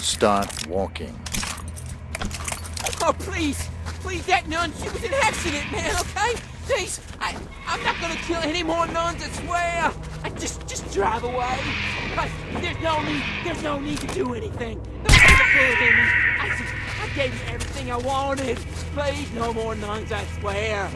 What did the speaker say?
Start walking. Oh, please. Please, that nun, she was an accident, man, okay? Please, I'm not gonna kill any more nuns, I swear. I just drive away. But there's no need to do anything. Don't put a bullet in me. I gave you everything I wanted. Please, no more nuns, I swear.